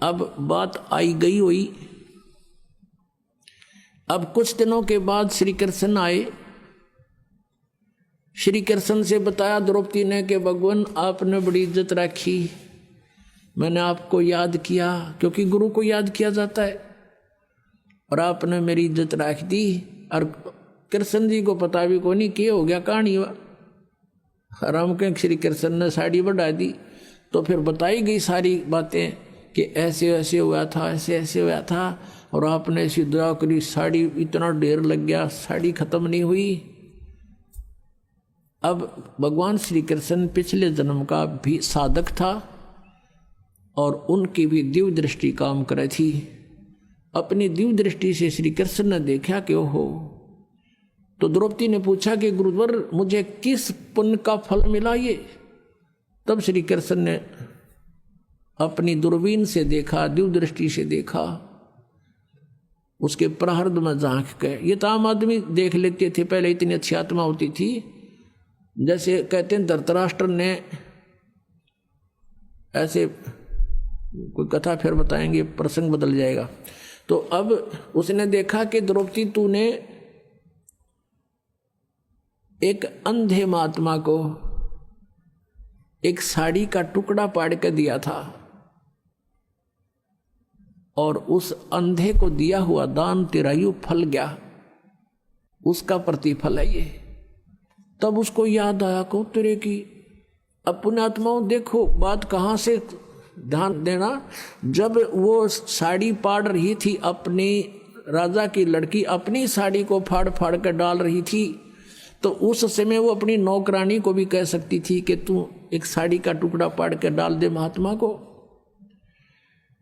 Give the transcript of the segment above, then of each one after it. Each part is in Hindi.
अब बात आई गई हुई। अब कुछ दिनों के बाद श्री कृष्ण आए। श्री कृष्ण से बताया द्रौपदी ने कि भगवान आपने बड़ी इज्जत रखी, मैंने आपको याद किया, क्योंकि गुरु को याद किया जाता है, और आपने मेरी इज्जत रख दी। और कृष्ण जी को पता भी को नहीं किए हो गया कहानी हुआ। राम के श्री कृष्ण ने साड़ी बढ़ा दी, तो फिर बताई गई सारी बातें कि ऐसे ऐसे हुआ था, ऐसे ऐसे हुआ था, और आपने ऐसी दुआ करी, साड़ी इतना ढेर लग गया, साड़ी खत्म नहीं हुई। अब भगवान श्री कृष्ण पिछले जन्म का भी साधक था और उनकी भी दिव्य दृष्टि काम करे थी। अपनी दिव्य दृष्टि से श्री कृष्ण ने देखा कि ओहो, तो द्रौपदी ने पूछा कि गुरुवर मुझे किस पुण्य का फल मिला ये। तब श्री कृष्ण ने अपनी दूरबीन से देखा, दिव्य दृष्टि से देखा, उसके प्रहृद में झांक के। ये तो आम आदमी देख लेते थे, पहले इतनी अच्छी आत्मा होती थी। जैसे कहते हैं धृतराष्ट्र ने, ऐसे कोई कथा फिर बताएंगे, प्रसंग बदल जाएगा। तो अब उसने देखा कि द्रौपदी तूने एक अंधे महात्मा को एक साड़ी का टुकड़ा पाड़ के दिया था, और उस अंधे को दिया हुआ दान तेरा यूं फल गया, उसका प्रतिफल है ये। तब उसको याद आया को तेरे की। अब पुण्यात्माओं देखो बात कहाँ से ध्यान देना। जब वो साड़ी पाड़ रही थी, अपनी राजा की लड़की अपनी साड़ी को फाड़ फाड़ कर डाल रही थी, तो उस समय वो अपनी नौकरानी को भी कह सकती थी कि तू एक साड़ी का टुकड़ा पाड़ के डाल दे महात्मा को,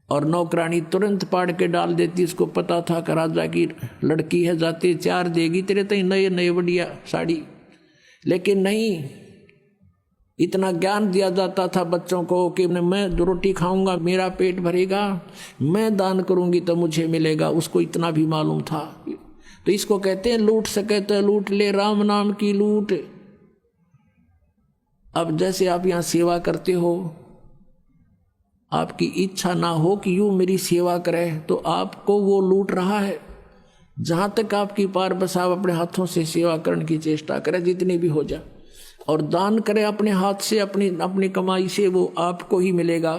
और नौकरानी तुरंत पाड़ के डाल देती। उसको पता था कि राजा की लड़की है, जाते चार देगी तेरे तई नए नए बढ़िया साड़ी। लेकिन नहीं, इतना ज्ञान दिया जाता था बच्चों को कि मैं रोटी खाऊंगा मेरा पेट भरेगा, मैं दान करूंगी तो मुझे मिलेगा, उसको इतना भी मालूम था। तो इसको कहते हैं लूट सके तो लूट ले, राम नाम की लूट। अब जैसे आप यहाँ सेवा करते हो, आपकी इच्छा ना हो कि यूं मेरी सेवा करे, तो आपको वो लूट रहा है। जहाँ तक आपकी पार बस आप अपने हाथों से सेवा करने की चेष्टा करें, जितनी भी हो जाए, और दान करें अपने हाथ से, अपनी कमाई से, वो आपको ही मिलेगा।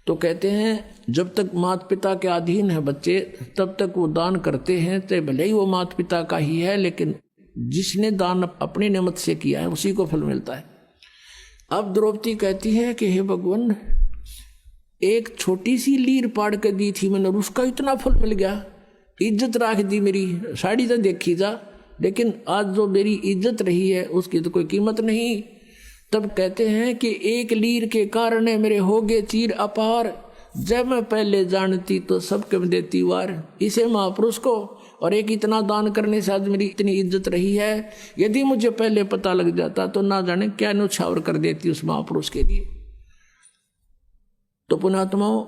तो कहते हैं जब तक माता पिता के अधीन है बच्चे, तब तक वो दान करते हैं, तो भले ही वो माता पिता का ही है, लेकिन जिसने दान अपनी नियमत से किया है उसी को फल मिलता है। अब द्रौपदी कहती है कि हे भगवान, एक छोटी सी लीर पाड़ के दी थी मैंने, उसका इतना फल मिल गया, इज्जत रख दी मेरी, साड़ी तो देखी जा, लेकिन आज जो मेरी इज्जत रही है उसकी तो कोई कीमत नहीं। तब कहते हैं कि एक लीर के कारण मेरे हो गए चीर अपार, जब मैं पहले जानती तो सबके में देती वार। इसे महापुरुष को और एक इतना दान करने से आज मेरी इतनी इज्जत रही है, यदि मुझे पहले पता लग जाता तो ना जाने क्या न्यौछावर कर देती उस महापुरुष के लिए। तो पुण्यात्माओं,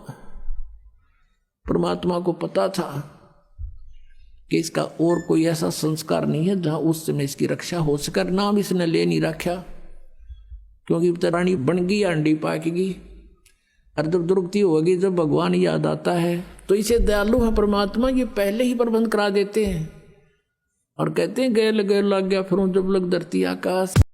परमात्मा को पता था कि इसका और कोई ऐसा संस्कार नहीं है जहां उस समय इसकी रक्षा हो सके। नाम इसने ले नहीं रखा, क्योंकि रानी बन गई, अंडी पाकेगी, और जब दुर्गति होगी, जब भगवान याद आता है, तो इसे दयालु है परमात्मा, ये पहले ही प्रबंध करा देते हैं और कहते हैं गैल गैल लग गया फिर जब लग धरती आकाश।